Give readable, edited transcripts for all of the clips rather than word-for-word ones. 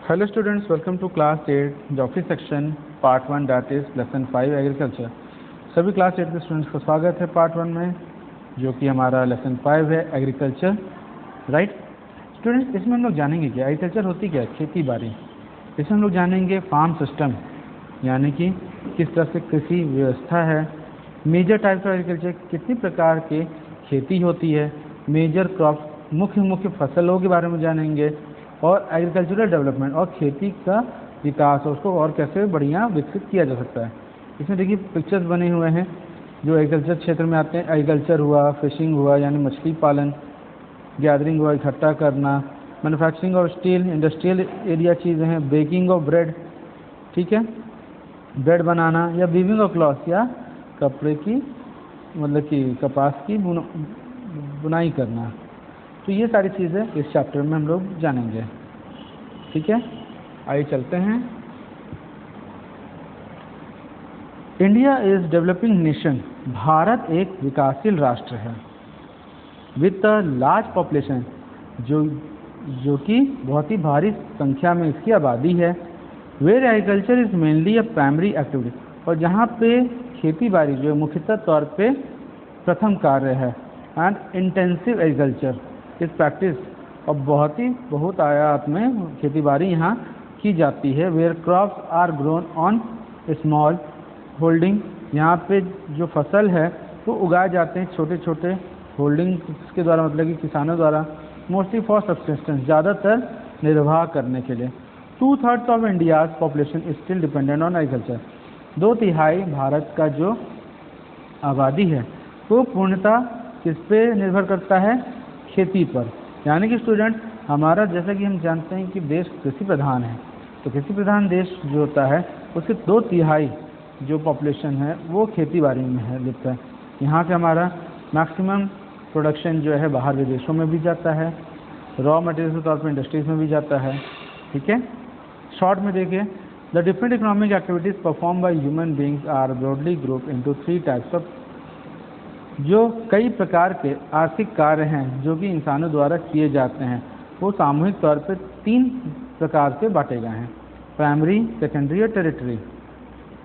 Hello students, welcome to class 8 geography section part 1 that is lesson 5 agriculture. सभी class 8 के students का स्वागत है पार्ट 1 में, जो कि हमारा लेसन 5 है एग्रीकल्चर। राइट स्टूडेंट्स, इसमें हम लोग जानेंगे क्या एग्रीकल्चर होती क्या है, खेती बाड़ी। इसमें हम लोग जानेंगे फार्म सिस्टम, यानी कि किस तरह से कृषि व्यवस्था है, मेजर टाइप्स ऑफ एग्रीकल्चर, कितनी प्रकार के खेती होती है, मेजर क्रॉप्स, मुख्य फसलों के बारे में जानेंगे, और एग्रीकल्चरल डेवलपमेंट और खेती का विकास, उसको और कैसे बढ़िया विकसित किया जा सकता है। इसमें देखिए पिक्चर्स बने हुए हैं जो एग्रीकल्चर क्षेत्र में आते हैं। एग्रीकल्चर हुआ, फिशिंग हुआ यानी मछली पालन, गैदरिंग हुआ इकट्ठा करना, manufacturing of steel, industrial area चीज़ें हैं, बेकिंग ऑफ ब्रेड, ठीक है, ब्रेड बनाना, या वीविंग ऑफ क्लॉथ या कपड़े की मतलब कि कपास की बुनाई करना। तो ये सारी चीज़ें इस चैप्टर में हम लोग जानेंगे। ठीक है, आइए चलते हैं। India is developing nation, Bharat एक विकासशील राष्ट्र है विथ अ लार्ज पॉपुलेशन, जो कि बहुत ही भारी संख्या में इसकी आबादी है। Where agriculture is mainly a primary activity, और जहाँ पे खेती बाड़ी जो मुख्यतः तौर पे प्रथम कार्य है। एंड इंटेंसिव एग्रीकल्चर इस प्रैक्टिस, और बहुत आयात में खेती बाड़ी यहाँ की जाती है। Where crops are grown on small holding, यहाँ पे जो फसल है वो उगाए जाते हैं छोटे छोटे होल्डिंग के द्वारा, मतलब कि किसानों द्वारा, मोस्टली फॉर सब्सिस्टेंस, ज़्यादातर निर्वाह करने के लिए। 2/3 of India's population is still dependent on agriculture, 2/3 Bharat का जो आबादी है वो पूर्णतः किस पे निर्भर करता है, खेती पर। यानी कि स्टूडेंट हमारा, जैसा कि हम जानते हैं कि देश कृषि प्रधान है, तो कृषि प्रधान देश जो होता है उसके 2/3 जो पॉपुलेशन है वो खेती बाड़ी में है लिप्त है। यहाँ से हमारा मैक्सिमम प्रोडक्शन जो है बाहर विदेशों में भी जाता है, रॉ मटेरियल के तौर पर इंडस्ट्रीज में भी जाता है। ठीक है, शॉर्ट में देखिए, the different economic activities perform by human beings are broadly group into 3 types of, जो कई प्रकार के आर्थिक कार्य हैं जो कि इंसानों द्वारा किए जाते हैं वो सामूहिक तौर पर 3 प्रकार से बांटे गए हैं, प्राइमरी, सेकेंडरी और टेरिटरी।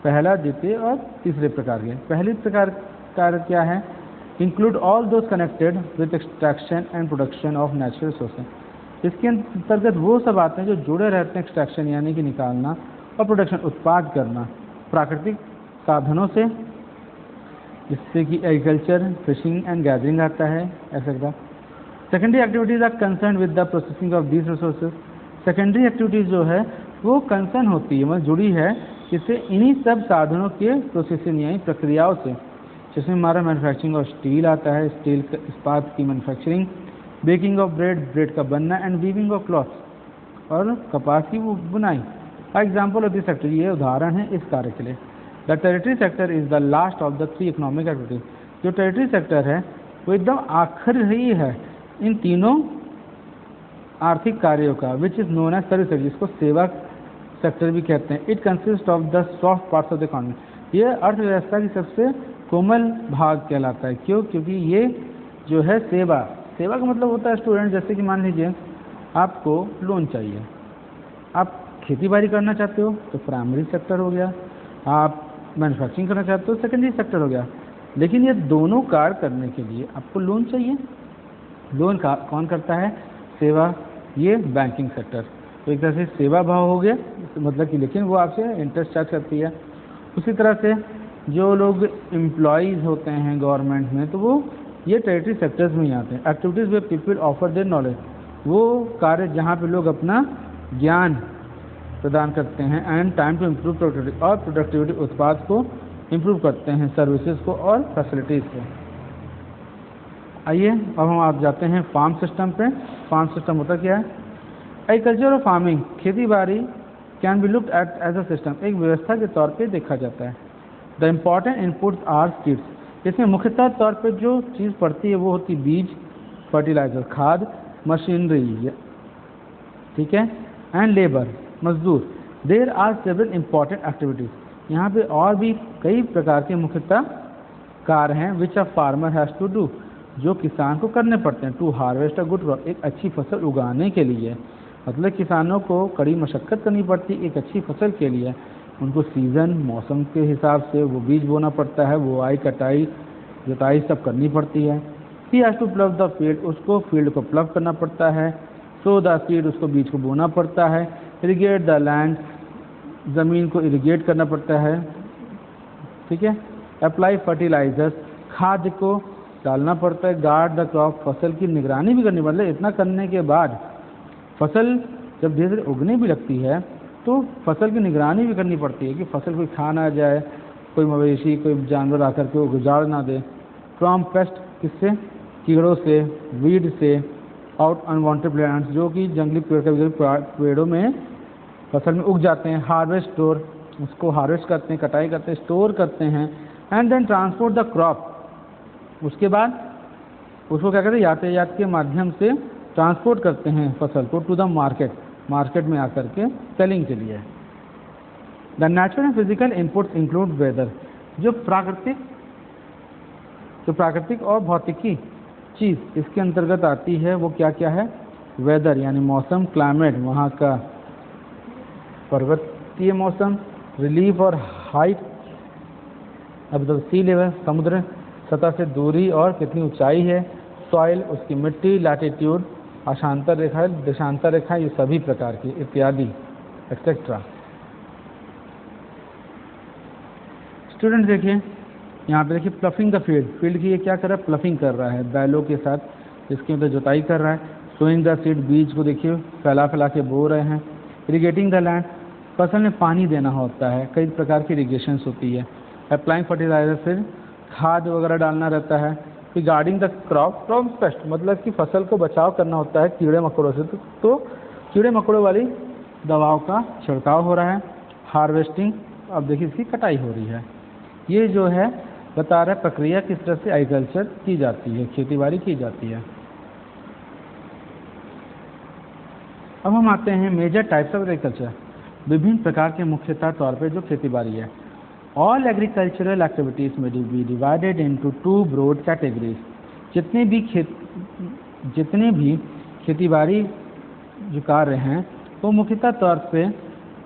पहला, द्वितीय और तीसरे प्रकार के। पहले प्रकार कार्य क्या है, include all those connected with extraction and production of natural resources. इसके अंतर्गत वो सब आते हैं जो जुड़े रहते हैं एक्सट्रैक्शन यानी कि निकालना, और प्रोडक्शन उत्पाद करना प्राकृतिक साधनों से, जिससे कि एग्रीकल्चर, फिशिंग एंड गैदरिंग आता है, ऐसा। Secondary activities are concern with the processing of these resources. Secondary activities जो है वो कंसर्न होती है, मतलब जुड़ी है इससे इन्हीं सब साधनों के प्रोसेसिंग यानी प्रक्रियाओं से, जिसमें हमारा मैन्युफैक्चरिंग ऑफ स्टील आता है, स्टील इस्पात की manufacturing, baking of bread, bread का बनना, एंड वीविंग ऑफ क्लॉथ, और कपास की वो बुनाई। एग्जाम्पल ऑफ दिस सेक्टर, ये उदाहरण है इस कार्य के लिए। The territory sector is the last of the 3 economic activities. जो टेरिटरी सेक्टर है वो एकदम आखिर ही है इन तीनों आर्थिक कार्यों का, which is known as service sector, जिसको सेवा सेक्टर भी कहते हैं। It consist of the soft parts of the economy, ये अर्थव्यवस्था की सबसे कोमल भाग कहलाता है। क्यों? क्योंकि ये जो है सेवा का मतलब होता है स्टूडेंट, जैसे कि मान लीजिए आपको लोन चाहिए, आप खेती बाड़ी करना चाहते हो तो प्राइमरी सेक्टर हो गया, आप मैन्युफैक्चरिंग करना चाहते हो सेकेंडरी सेक्टर हो गया। लेकिन ये दोनों कार्य करने के लिए आपको लोन चाहिए। लोन का कौन करता है? सेवा, ये बैंकिंग सेक्टर। तो एक तरह से सेवा भाव हो गया, मतलब कि, लेकिन वो आपसे इंटरेस्ट चार्ज करती है। उसी तरह से जो लोग एम्प्लॉयज़ होते हैं गवर्नमेंट में, तो वो ये टेरिटरी सेक्टर्स में ही आते हैं। Activities way people offer their knowledge, वो कार्य जहाँ पे लोग अपना ज्ञान प्रदान करते हैं, and time to improve productivity, और प्रोडक्टिविटी उत्पाद को इम्प्रूव करते हैं, सर्विसेज को और फैसिलिटीज़ को। आइए अब हम आप जाते हैं फार्म सिस्टम पे। फार्म सिस्टम होता क्या है? एग्रीकल्चर और फार्मिंग, खेती बाड़ी can be looked at as a system, एक व्यवस्था के तौर पे देखा जाता है। The important inputs are seeds, इसमें मुख्यतः तौर पे जो चीज़ पड़ती है वो होती बीज, फर्टिलाइजर, खाद, मशीनरी, ठीक है, एंड लेबर, मजदूर। There are several important activities, यहाँ पे और भी कई प्रकार के मुख्यतः कार्य हैं which a farmer has to do, जो किसान को करने पड़ते हैं, to harvest a good crop, एक अच्छी फसल उगाने के लिए। मतलब किसानों को कड़ी मशक्कत करनी पड़ती एक अच्छी फसल के लिए। उनको सीज़न मौसम के हिसाब से वो बीज बोना पड़ता है, बुआई कटाई जुताई सब करनी पड़ती है। He has to plough the field, उसको फील्ड को प्लव करना पड़ता है। सो द सीड, उसको बीज को बोना पड़ता है। इरीगेट द लैंड, ज़मीन को इरीगेट करना पड़ता है, ठीक है। अप्लाई फर्टिलाइजर्स, खाद को डालना पड़ता है। गार्ड द क्रॉप, फसल की निगरानी भी करनी पड़ती है। इतना करने के बाद फसल जब धीरे धीरे उगने भी लगती है तो फसल की निगरानी भी करनी पड़ती है कि फसल कोई खा ना जाए, कोई मवेशी कोई जानवर आकर के उजाड़ ना दे। फ्रॉम पेस्ट, किससे, कीड़ों से, वीड से, आउट अनवांटेड प्लांट्स, जो कि जंगली पेड़ों में फसल में उग जाते हैं। हार्वेस्ट, स्टोर, उसको हार्वेस्ट करते हैं, कटाई करते हैं, स्टोर करते हैं। And then transport the crop, उसके बाद उसको क्या कहते हैं, यातायात के माध्यम से ट्रांसपोर्ट करते हैं फसल को टू द मार्केट, मार्केट में आकर के सेलिंग के लिए। The natural and physical inputs include weather, जो प्राकृतिक और भौतिकी चीज़ इसके अंतर्गत आती है वो क्या क्या है। वेदर यानी मौसम, क्लाइमेट वहाँ का पर्वतीय मौसम, रिलीफ और हाइट, अब तो सी लेवल समुद्र सतह से दूरी और कितनी ऊंचाई है। सॉइल, उसकी मिट्टी, लैटिट्यूड अशांतर रेखा, देशांतर रेखा, ये सभी प्रकार की इत्यादि एक्सेट्रा। स्टूडेंट देखिए यहाँ पे देखिए प्लफिंग द फील्ड, फील्ड की ये क्या कर रहा है, प्लफिंग कर रहा है बैलों के साथ, इसके अंदर जुताई कर रहा है। सोइंग द सीड, बीज को देखिए फैला फैला के बो रहे हैं। इरीगेटिंग द लैंड, फसल में पानी देना होता है, कई प्रकार की इरीगेशंस होती है। अप्लाइंग फर्टिलाइजर, फिर खाद वगैरह डालना रहता है। फिर guarding the crop, from pest, मतलब कि फसल को बचाव करना होता है कीड़े मकोड़ों से, तो कीड़े मकोड़ों वाली दवाओं का छिड़काव हो रहा है। हार्वेस्टिंग, अब देखिए इसकी कटाई हो रही है। ये जो है बता रहा है प्रक्रिया किस तरह से एग्रीकल्चर की जाती है, खेतीबाड़ी की जाती है। अब हम आते हैं मेजर टाइप्स ऑफ एग्रीकल्चर, विभिन्न प्रकार के मुख्यतः तौर पे जो खेतीबाड़ी है। All agricultural activities may be divided into two broad categories, जितने भी खेतीबाड़ी जो कार्य हैं वो मुख्यतः तौर पे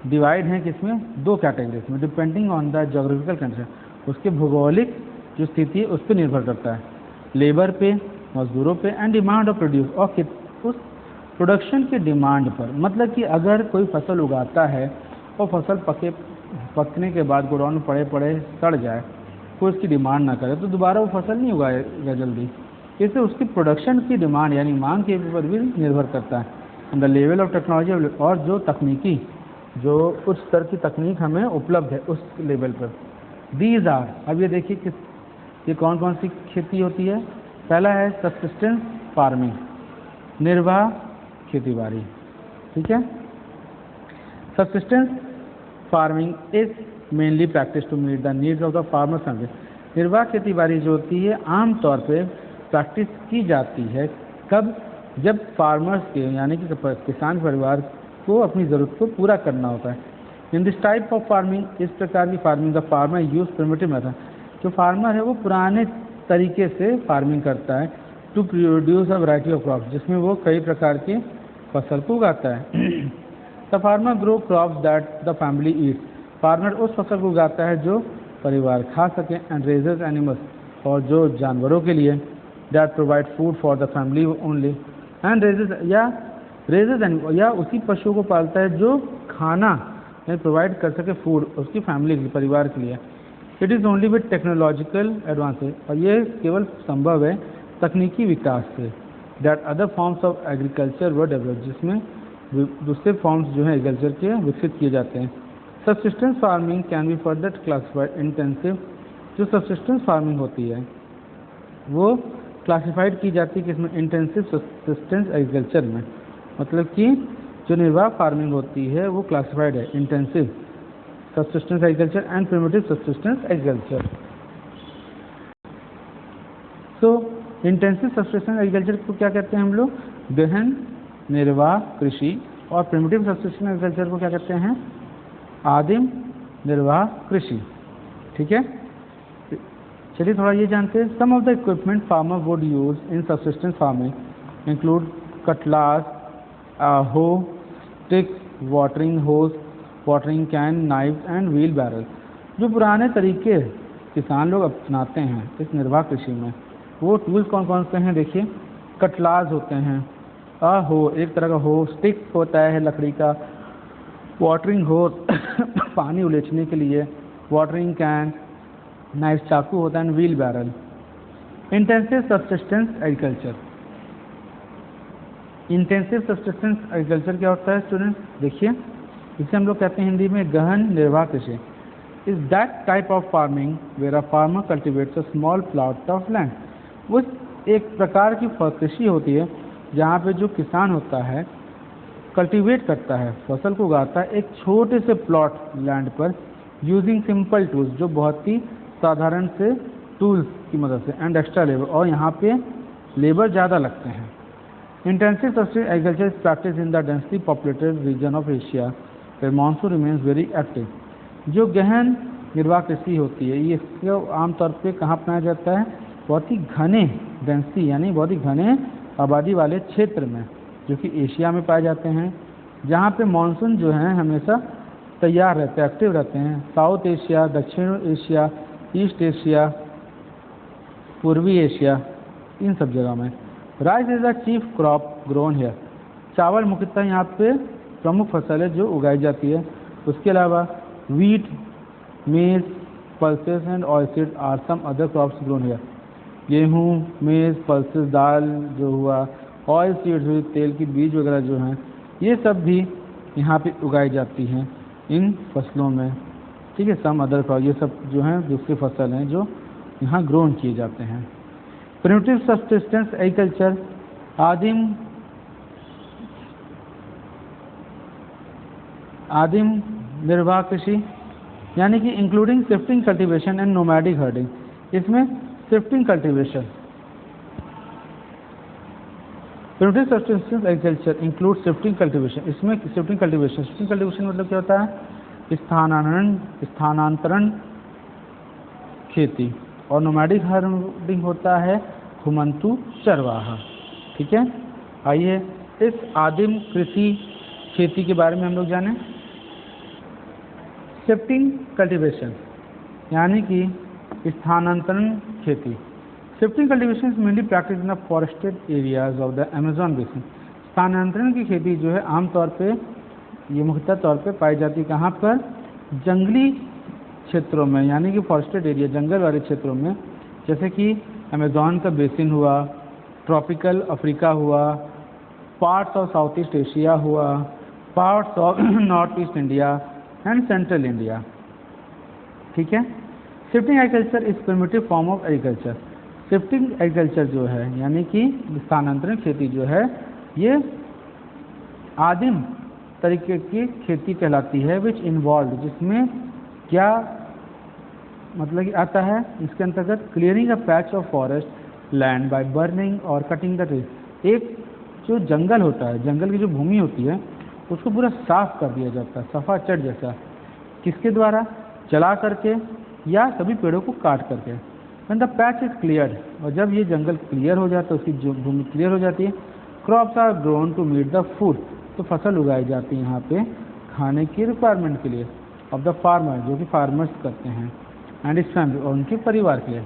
डिवाइड हैं किसमें, दो कैटेगरीज में, depending on the geographical condition, उसके भौगोलिक जो स्थिति है उस पर निर्भर करता है। लेबर पे, मजदूरों पे, एंड डिमांड ऑफ प्रोड्यूस, और उस प्रोडक्शन की डिमांड पर, मतलब कि अगर कोई फसल उगाता है और फसल पकने के बाद गोडाउन में पड़े पड़े सड़ जाए, कोई उसकी डिमांड ना करे तो दोबारा वो फसल नहीं उगाएगा जल्दी। इससे उसकी प्रोडक्शन की डिमांड यानी मांग के ऊपर भी निर्भर करता है। द लेवल ऑफ टेक्नोलॉजी, और जो तकनीकी जो उच्च स्तर की तकनीक हमें उपलब्ध है उस लेवल पर। दीज आर, अब ये देखिए कि ये कौन कौन सी खेती होती है। पहला है सब्सिस्टेंस फार्मिंग, निर्वाह खेतीबाड़ी, ठीक है। Subsistence farming is mainly practice to meet the needs of the farmer family. निर्वाह खेतीबाड़ी जो होती है आमतौर पे प्रैक्टिस की जाती है कब, जब फार्मर्स के यानी कि किसान परिवार को अपनी ज़रूरत को पूरा करना होता है। In this type of farming, इस प्रकार की farming the farmer use primitive method, जो फार्मर है वो पुराने तरीके से फार्मिंग करता है to produce a variety of crops, जिसमें वो कई प्रकार की फसल को उगाता है। The farmer grow crops that the family eat, farmer उस फसल को उगाता है जो परिवार खा सके। एंड रेजेस एनिमल्स, और जो जानवरों के लिए, that provide food for the family only. And raises animal, या उसी पशु को पालता है जो खाना प्रोवाइड कर सके फूड उसकी फैमिली के लिए, परिवार के लिए। It is only with technological advances, और ये केवल संभव है तकनीकी विकास से। That other forms of agriculture were develop, जिसमें दूसरे फॉर्म्स जो हैं एग्रीकल्चर के विकसित किए जाते हैं। Subsistence farming can be further classified intensive, जो सबसिस्टेंस फार्मिंग होती है वो क्लासिफाइड की जाती है किसमें, इंटेंसिव सबसिस्टेंस एग्रीकल्चर में। मतलब कि जो निर्वाह फार्मिंग होती है वो क्लासिफाइड है intensive subsistence agriculture and primitive subsistence agriculture. So intensive subsistence agriculture को क्या कहते हैं हम लोग, गहन निर्वाह कृषि, और प्रिमिटिव सबसिस्टेंस एग्रीकल्चर को क्या कहते हैं, आदिम निर्वाह कृषि, ठीक है। चलिए थोड़ा ये जानते हैं। Some of the equipment farmer would use in subsistence farming include cutlass, hoe, stick, watering hose, watering can, knife and wheelbarrow. जो पुराने तरीके किसान लोग अपनाते हैं इस निर्वाह कृषि में, वो टूल्स कौन कौन से हैं देखिए। कटलाज होते हैं, हो एक तरह का हो, स्टिक होता है लकड़ी का, वाटरिंग हो पानी उलेचने के लिए, वाटरिंग कैन, नाइफ चाकू होता है, and wheel barrel. Intensive subsistence agriculture. Intensive subsistence agriculture क्या होता है स्टूडेंट देखिए, इसे हम लोग कहते हैं हिंदी में गहन निर्वाह कृषि। Is that type of farming where a farmer cultivates a small plot of land. वो एक प्रकार की कृषि होती है जहाँ पे जो किसान होता है कल्टीवेट करता है, फसल को उगाता है एक छोटे से प्लॉट लैंड पर, यूजिंग सिंपल टूल्स, जो बहुत ही साधारण से टूल्स की मदद से, एंड एक्स्ट्रा लेबर, और यहाँ पे लेबर ज़्यादा लगते हैं। Intensive subsistence agriculture is practice in the densely populated region of Asia where monsoon remains very active. जो गहन निर्वाह कृषि होती है ये आमतौर पे कहाँ अपनाया जाता है, बहुत ही घने डेंसिटी यानी बहुत ही घने आबादी वाले क्षेत्र में, जो कि एशिया में पाए जाते हैं, जहाँ पे मानसून जो है हमेशा तैयार रहते हैं, एक्टिव रहते हैं। साउथ एशिया, दक्षिण एशिया, ईस्ट एशिया, पूर्वी एशिया, इन सब जगह में। Rice is the chief crop grown here. चावल मुख्यतः यहाँ पे प्रमुख फसल है जो उगाई जाती है। उसके अलावा wheat, maize, pulses and oilseed are some other crops grown here. गेहूँ, मेज, पल्सेस, दाल जो हुआ, ऑयल सीड्स हुई, तेल की बीज वगैरह जो हैं, ये सब भी यहाँ पे उगाई जाती हैं इन फसलों में। ठीक है, सम अदर क्रॉप, ये सब जो हैं दूसरी फसल हैं जो यहाँ ग्रोन किए जाते हैं। प्रिमिटिव सब्सिस्टेंस एग्रीकल्चर, आदिम निर्वाह कृषि, यानी कि including shifting cultivation and nomadic herding. इसमें shifting cultivation, primitive subsistence agriculture include shifting cultivation. इसमें शिफ्टिंग कल्टीवेशन मतलब क्या होता है, स्थानांतरण खेती, और नोमैडिक हर्डिंग होता है घुमंतू चरवाहा। ठीक है, आइए इस आदिम कृषि खेती के बारे में हम लोग जानें। शिफ्टिंग कल्टीवेशन यानी कि स्थानांतरण खेती। Shifting cultivation is mainly practice in the forested areas of the Amazon basin. स्थानांतरण की खेती जो है आमतौर पे ये मुख्यतः तौर पे पाई जाती है कहाँ पर, जंगली क्षेत्रों में, यानी कि फॉरेस्टेड एरिया, जंगल वाले क्षेत्रों में, जैसे कि अमेज़न का बेसिन हुआ, ट्रॉपिकल अफ्रीका हुआ, parts of south east Asia हुआ, parts of north east India and central India. ठीक है, shifting agriculture is primitive form of agriculture. Shifting agriculture जो है यानी कि स्थानांतरण खेती जो है ये आदिम तरीके की खेती कहलाती है, विच इन्वॉल्व, जिसमें क्या मतलब कि आता है इसके अंतर्गत, clearing a patch of forest land by burning और कटिंग द ट्रीज। एक जो जंगल होता है, जंगल की जो भूमि होती है उसको पूरा साफ कर दिया जाता है, सफा चट जैसा, किसके द्वारा, जला करके या सभी पेड़ों को काट करके। When the patch is cleared, और जब ये जंगल क्लियर हो जाता है, उसकी जो भूमि क्लियर हो जाती है, crops are grown to meet the food, तो फसल उगाई जाती है यहाँ पे खाने की रिक्वायरमेंट के लिए ऑफ द फार्मर, जो कि फार्मर्स करते हैं, एंड इस फैमिली, और उनके परिवार के लिए।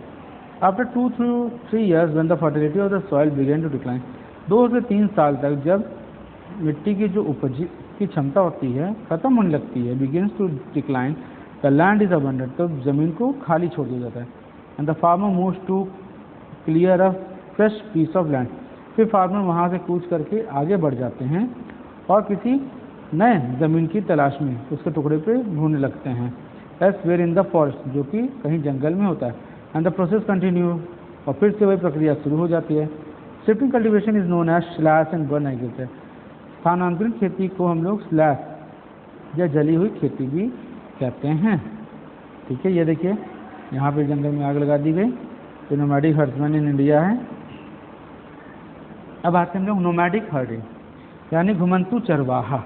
After 2 to 3 years when the fertility of the soil begin to decline, 2 से 3 साल तक जब मिट्टी की जो उपज की क्षमता होती है खत्म होने लगती है, begins to decline, the land is abandoned, तो ज़मीन को खाली छोड़ दिया जाता है, and the farmer moves to clear a fresh piece of land, फिर फार्मर वहाँ से कूच करके आगे बढ़ जाते हैं और किसी नए ज़मीन की तलाश में उसके टुकड़े पे ढूंढने लगते हैं, elsewhere in the forest, जो कि कहीं जंगल में होता है, एंड द प्रोसेस कंटिन्यू, और फिर से वही प्रक्रिया शुरू हो जाती है। Shifting cultivation is known as slash and burn agriculture. स्थानांतरण खेती को हम लोग स्लैश या जली हुई खेती भी कहते हैं। ठीक है, ये देखिए यहाँ पे जंगल में आग लगा दी गई, तो नोमैडिक हर्ड्समैन इन इंडिया है। अब आते हैं हम लोग नोमैडिक हर्डिंग यानी घुमंतू चरवाहा।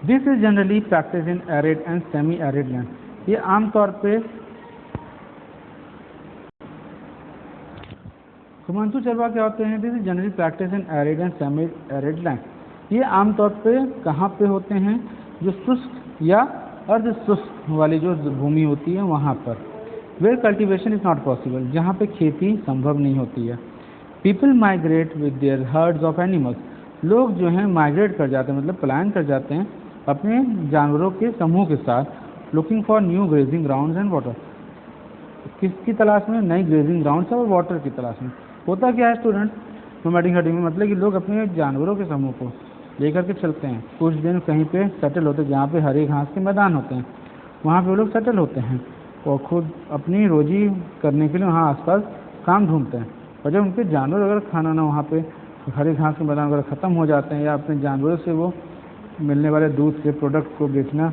This is generally practice in arid and semi arid land. ये आमतौर पे घुमंतू चरवाहा क्या होते हैं, this is generally practice in arid and semi arid land. ये आमतौर पे कहाँ पे होते हैं, जो शुष्क या अर्ध शुष्क वाली जो भूमि होती है वहाँ पर। Where cultivation is not possible, जहाँ पे खेती संभव नहीं होती है। People migrate with their herds of animals, लोग जो हैं माइग्रेट कर जाते हैं, मतलब पलायन कर जाते हैं अपने जानवरों के समूह के साथ, looking for new grazing grounds and water, किसकी तलाश में, नई ग्रेजिंग ग्राउंड्स और वाटर की तलाश में। होता क्या है स्टूडेंट, नोमैडिक हर्डिंग में मतलब कि लोग अपने जानवरों के समूह को लेकर के चलते हैं, कुछ दिन कहीं पे सेटल होते हैं जहाँ पे हरे घास के मैदान होते हैं, वहाँ पे वो लोग सेटल होते हैं और खुद अपनी रोजी करने के लिए वहाँ आसपास काम ढूंढते हैं। और जब उनके जानवर अगर खाना ना वहाँ पे हरे घास के मैदान वगैरह ख़त्म हो जाते हैं या अपने जानवरों से वो मिलने वाले दूध के प्रोडक्ट को बेचना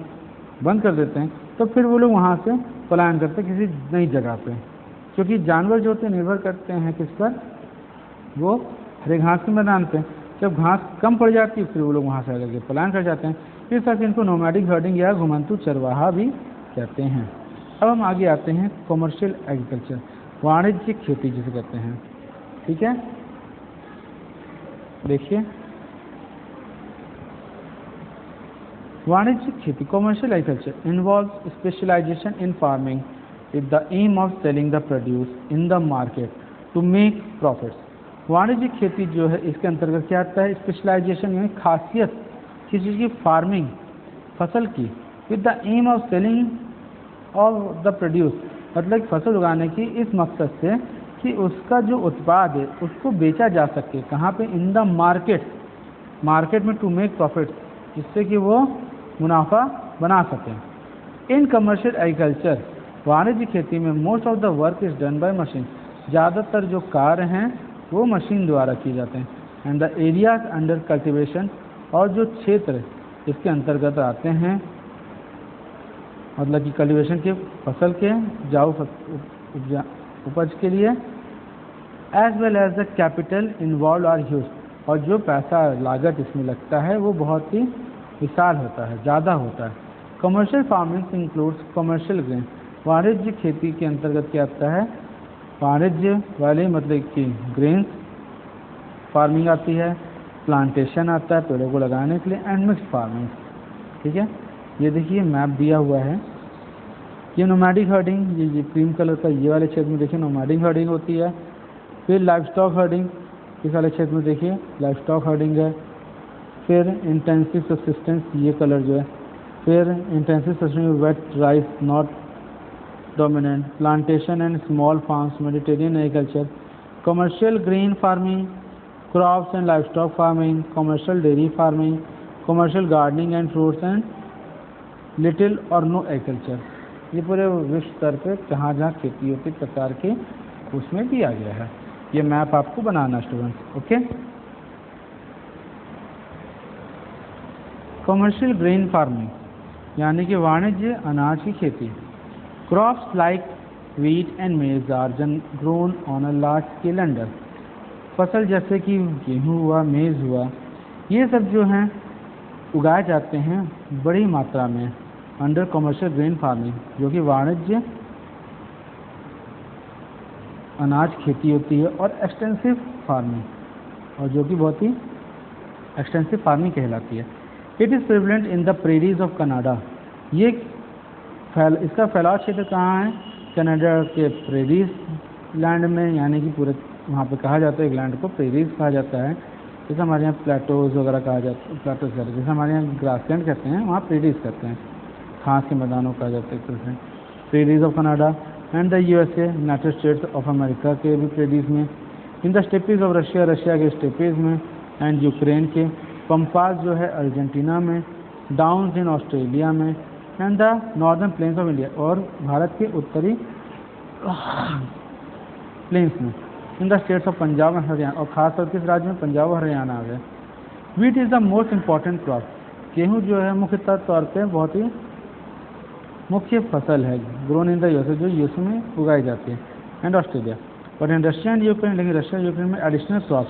बंद कर देते हैं, तो फिर वो लोग वहाँ से पलायन करते हैं किसी नई जगह पे, क्योंकि जानवर जो होते हैं निर्भर करते हैं किस पर, वो हरे घास के मैदान पे। जब घास कम पड़ जाती है फिर वो लोग वहाँ से आकर के पलायन कर जाते हैं। इस तरह से इनको नोमैडिक हर्डिंग या घुमंतु चरवाहा भी कहते हैं। अब हम आगे आते हैं कॉमर्शियल एग्रीकल्चर, वाणिज्यिक खेती जिसे कहते हैं। ठीक है, देखिए वाणिज्यिक खेती, commercial agriculture involve specialization in farming with the aim of selling the produce in the market to make profits. वाणिज्यिक खेती जो है इसके अंतर्गत क्या आता है, स्पेशलाइजेशन यानी खासियत किसी चीज़ की, फार्मिंग फसल की, with the aim of selling of the produce, मतलब फसल उगाने की इस मकसद से कि उसका जो उत्पाद है उसको बेचा जा सके, कहाँ पे, इन द मार्केट, मार्केट में, टू मेक प्रॉफिट, जिससे कि वो मुनाफा बना सकें। इन कमर्शियल एग्रीकल्चर, वाणिज्य खेती में most of the work is done by machine, ज़्यादातर जो कार्य हैं वो मशीन द्वारा किए जाते हैं। And the areas under cultivation, और जो क्षेत्र इसके अंतर्गत आते हैं, मतलब कि कल्टीवेशन के फसल के उपज के लिए, as well as the capital involve are huge, और जो पैसा लागत इसमें लगता है वो बहुत ही विशाल होता है, ज़्यादा होता है। Commercial farming includes commercial grain, वाणिज्य खेती के अंतर्गत क्या आता है, वाणिज्य वाले मतलब कि ग्रेन्स फार्मिंग आती है, प्लांटेशन आता है पेड़ों को लगाने के लिए, एंड मिक्स फार्मिंग। ठीक है, ये देखिए मैप दिया हुआ है, ये नोमैडिक हर्डिंग, ये क्रीम कलर का ये वाले क्षेत्र में देखिए नोमैडिक हर्डिंग होती है। फिर लाइफ स्टॉक हर्डिंग, इस वाले क्षेत्र में देखिए लाइफ स्टॉक हर्डिंग है। फिर इंटेंसिव सब्सिस्टेंस, ये कलर जो है, फिर intensive subsistence wet rice not dominant, plantation and small farms, Mediterranean agriculture, commercial grain farming, crops and livestock farming, commercial dairy farming, commercial gardening and fruits and little or no agriculture. ये पूरे विश्व स्तर पे जहाँ जहाँ खेती होती प्रकार के उसमें दिया गया है। ये मैप आपको बनाना students, okay. Commercial grain farming यानी कि वाणिज्य अनाज की खेती। Crops like wheat and maize are grown on a large scale under, फसल जैसे कि गेहूँ हुआ, मेज़ हुआ, ये सब जो हैं उगाए जाते हैं बड़ी मात्रा में अंडर कमर्शियल ग्रेन फार्मिंग, जो कि वाणिज्य अनाज खेती होती है, और एक्सटेंसिव फार्मिंग, और जो कि बहुत ही एक्सटेंसिव फार्मिंग कहलाती है। It is prevalent in the prairies of Canada, ये इसका फैलाव क्षेत्र कहाँ है, कनाडा के प्रेरीज लैंड में, यानी कि पूरे वहाँ पे कहा जाता है एक लैंड को प्रेरीज कहा जाता है। जैसे हमारे यहाँ प्लेटोज वगैरह कहा जाता है, प्लेटोज कहते हैं, जैसे हमारे यहाँ ग्रासलैंड कहते हैं, वहाँ प्रेरीज कहते हैं, घास के मैदानों कहा जाता है prairies of Canada. And the USA, United States of America के भी प्रेरीज में, in the steppes of Russia, Russia के स्टेपीज में, एंड यूक्रेन के पंपास जो है अर्जेंटीना में, डाउन्स इन ऑस्ट्रेलिया में, and the northern plains of India, और भारत के उत्तरी प्लेन्स में, in the states of Punjab and Haryana, और खासतौर किस राज्य में, पंजाब और हरियाणा आ गए। Wheat is the most important crop, गेहूँ जो है मुख्यतः तौर पे बहुत ही मुख्य फसल है, ग्रोन इन द यूएसए, जो यूएसए में उगाई जाती है, and Australia. But in Russia and Ukraine, लेकिन रशिया यूक्रेन में एडिशनल क्रॉप,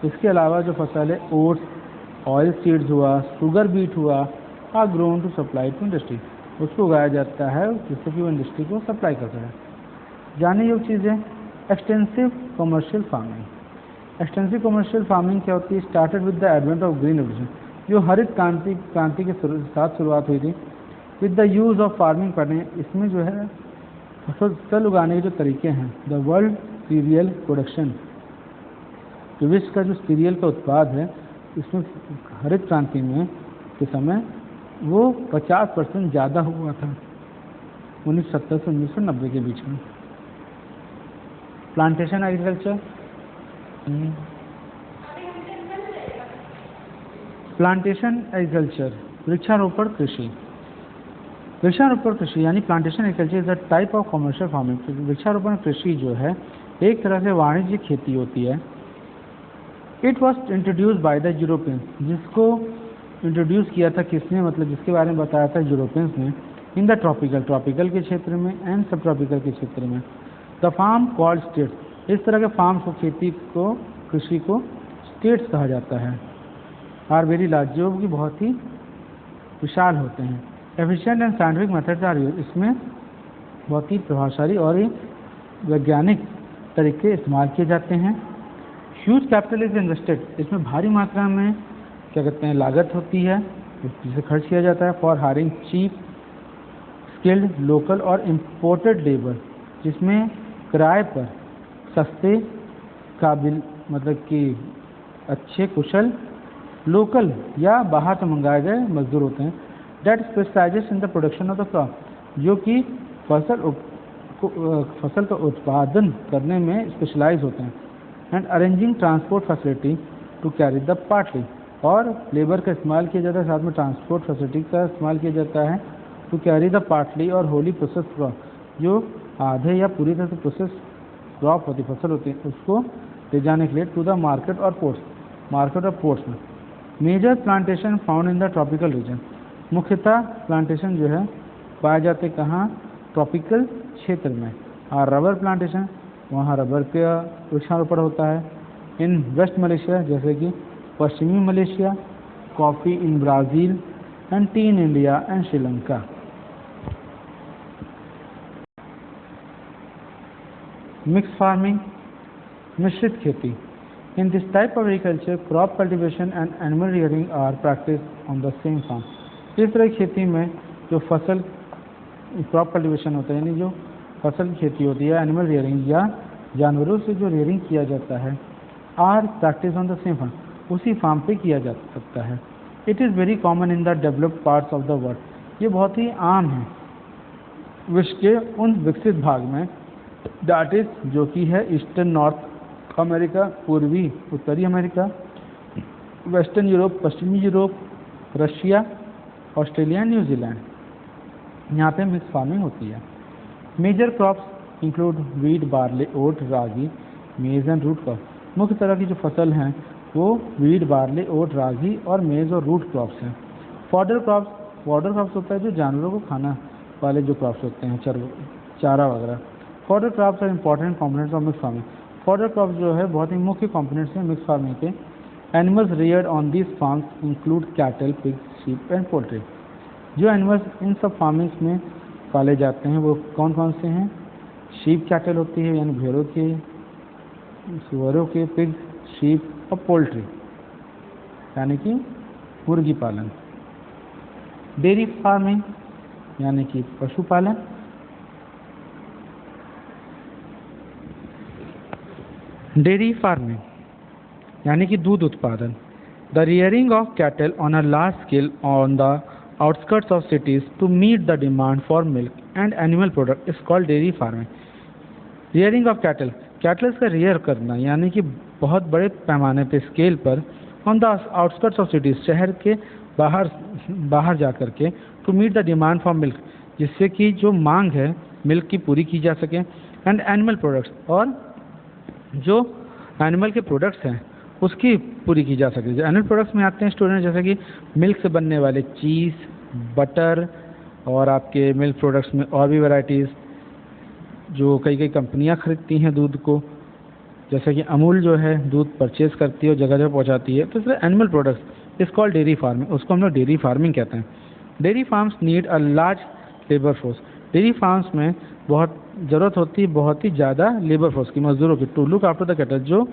इसके अलावा जो फसल है ओट्स, ऑयल सीड्स हुआ, शुगर बीट हुआ, are grown to supply to industry, उसको उगाया जाता है जिससे कि वो इंडस्ट्री को सप्लाई करता है। जाने योग्य चीज़ें, extensive commercial farming. Extensive commercial farming क्या होती है, started with the advent of green revolution, जो हरित क्रांति के साथ शुरुआत हुई थी। With the use of farming पढ़ें, इसमें जो है फसल उगाने के जो तरीके हैं। द वर्ल्ड सीरियल प्रोडक्शन, जो विश्व का जो सीरियल का उत्पाद है, इसमें हरित क्रांति में के समय वो 50% ज़्यादा हुआ था 1970 से 1990 के बीच में। प्लांटेशन एग्रीकल्चर, प्लांटेशन एग्रीकल्चर वृक्षारोपण कृषि। वृक्षारोपण कृषि यानी plantation agriculture is a type of commercial farming. वृक्षारोपण कृषि जो है एक तरह से वाणिज्यिक खेती होती है। It was introduce by the Europeans, जिसको इंट्रोड्यूस किया था किसने, मतलब जिसके बारे में बताया था यूरोपियंस ने। इन द ट्रॉपिकल के क्षेत्र में एंड सब ट्रॉपिकल के क्षेत्र में। द फार्म कॉल्ड स्टेट्स, इस तरह के फार्म्स को, खेती को, कृषि को स्टेट्स कहा जाता है। आर वेरी लार्ज, जो कि बहुत ही विशाल होते हैं। Efficient and scientific methods are used, इसमें बहुत ही प्रभावशाली और वैज्ञानिक तरीके इस्तेमाल किए जाते हैं। ह्यूज कैपिटल इज इन्वेस्टेड, इसमें भारी मात्रा में क्या कहते हैं लागत होती है, जिसे खर्च किया जाता है। For hiring cheap skilled local or imported labour, जिसमें किराए पर सस्ते काबिल मतलब कि अच्छे कुशल लोकल या बाहर से मंगाए गए मजदूर होते हैं। That specializes in the production of the crop, जो कि फसल का उत्पादन करने में स्पेशलाइज होते हैं। And arranging transport facility to carry the partly, और लेबर का इस्तेमाल किया जाता है, साथ में ट्रांसपोर्ट फैसिलिटी का इस्तेमाल किया जाता है। टू कैरी द पार्टली और होली प्रोसेस क्रॉप, जो आधे या पूरी तरह से प्रोसेस क्रॉप होती फसल होती है, उसको ले जाने के लिए टू द मार्केट और पोर्ट्स में। Major plantation found in the tropical region, मुख्यतः प्लांटेशन जो है पाए जाते कहाँ, ट्रॉपिकल क्षेत्र में। और रबर प्लांटेशन, वहाँ रबर का वृक्षारोपण होता है। इन वेस्ट मलेशिया, जैसे कि पश्चिमी Malaysia. Coffee in Brazil and tea in India and Sri Lanka. Mix farming, मिश्रित खेती। In this type of agriculture crop cultivation and animal rearing are practice on the same farm. इस तरह की खेती में जो फसल क्रॉप कल्टीवेशन होता है, यानी जो फसल की खेती होती है, एनिमल रियरिंग या जानवरों से जो रियरिंग किया जाता है, are practice on the same farm, उसी फार्म पे किया जा सकता है। It is very common in the developed parts of the world, ये बहुत ही आम है विश्व के उन विकसित भाग में। दैट इज, जो कि है ईस्टर्न नॉर्थ अमेरिका, पूर्वी उत्तरी अमेरिका, वेस्टर्न यूरोप पश्चिमी यूरोप, रशिया, ऑस्ट्रेलिया, न्यूजीलैंड, यहाँ पे मिक्स फार्मिंग होती है। Major crops include wheat, barley, oat, ragi, maize and root crop. मुख्य तरह की जो फसल हैं वो वीट, बार्ले, ओट, रागी और मेज और रूट क्रॉप्स हैं। फॉडर क्रॉप्स होता है जो जानवरों को खाना वाले जो क्रॉप्स होते हैं, चारा वगैरह। Fodder crops are important components of mix farming. Fodder crops जो है बहुत ही मुख्य कॉम्पोनेंट्स हैं मिक्स फार्मिंग के। Animals reared on these farms include cattle, pig, sheep and poultry. जो एनिमल्स इन सब फार्मिंग्स में पाले जाते हैं वो कौन कौन से हैं? शीप कैटल होती है यानी भेड़ों के, सुअरों के, पिग, शीप और पोल्ट्री यानी कि मुर्गी पालन। डेयरी फार्मिंग यानी कि पशुपालन। डेयरी फार्मिंग यानी कि दूध उत्पादन। The rearing of cattle on a large scale on the outskirts of cities to meet the demand for milk and animal product is called dairy farming. Rearing of cattles का rear करना यानी कि बहुत बड़े पैमाने पे स्केल पर on the outskirts of cities, शहर के बाहर जा कर के, to meet the demand for milk, जिससे कि जो मांग है मिल्क की पूरी की जा सके, एंड एनिमल प्रोडक्ट्स, और जो एनिमल के प्रोडक्ट्स हैं उसकी पूरी की जा सके। जो एनिमल प्रोडक्ट्स में आते हैं स्टूडेंट, जैसे कि मिल्क से बनने वाले चीज़, बटर, और आपके मिल्क प्रोडक्ट्स में और भी वैराइटीज़ जो कई कंपनियां खरीदती हैं दूध को, जैसे कि अमूल जो है दूध परचेज करती है और जगह जगह पहुंचाती है। तो इसलिए animal products is called dairy farming, उसको हम लोग डेयरी फार्मिंग कहते हैं। Dairy farms need a large labour force. Dairy farms में बहुत ज़रूरत होती है बहुत ही ज़्यादा लेबर फोर्स की, मजदूरों की, to look after the cattle, जो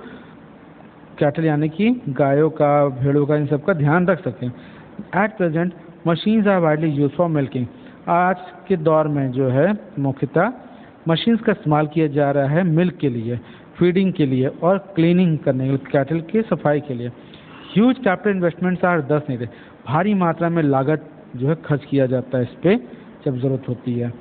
कैटल यानी कि गायों का, भेड़ों का, इन सब का ध्यान रख सकें। At present machines are widely use for milking. आज के दौर में जो है मुख्यतः मशीन्स का इस्तेमाल किया जा रहा है मिल्क के लिए, फीडिंग के लिए और क्लीनिंग करने के लिए, कैटल की सफाई के लिए। ह्यूज कैपिटल इन्वेस्टमेंट्स आर दस नहीं थे, भारी मात्रा में लागत जो है खर्च किया जाता है इस पर जब ज़रूरत होती है।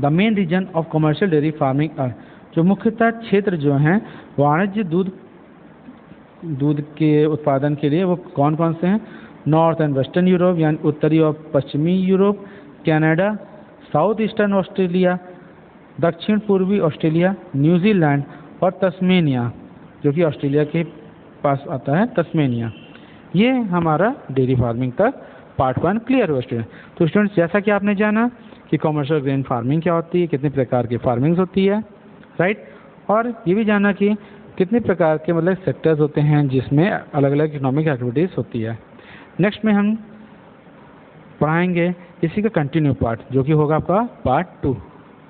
The main region of commercial dairy farming are, जो मुख्यतः क्षेत्र जो हैं वाणिज्य दूध के उत्पादन के लिए वो कौन कौन से हैं? नॉर्थ एंड वेस्टर्न यूरोप यानी उत्तरी और पश्चिमी Europe, Canada, south eastern Australia, दक्षिण पूर्वी ऑस्ट्रेलिया, न्यूजीलैंड और तस्मेनिया, जो कि ऑस्ट्रेलिया के पास आता है तस्मेनिया। ये हमारा डेयरी फार्मिंग तक पार्ट 1 क्लियर हुआ स्टूडेंट। तो स्टूडेंट्स जैसा कि आपने जाना कि कमर्शियल ग्रेन फार्मिंग क्या होती है, कितने प्रकार की फार्मिंग्स होती है, राइट, और ये भी जाना कि कितने प्रकार के मतलब सेक्टर्स होते हैं जिसमें अलग अलग इकोनॉमिक एक्टिविटीज़ होती है। नेक्स्ट में हम पढ़ाएंगे इसी का कंटिन्यू पार्ट जो कि होगा आपका part 2।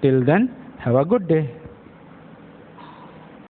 Till then have a good day.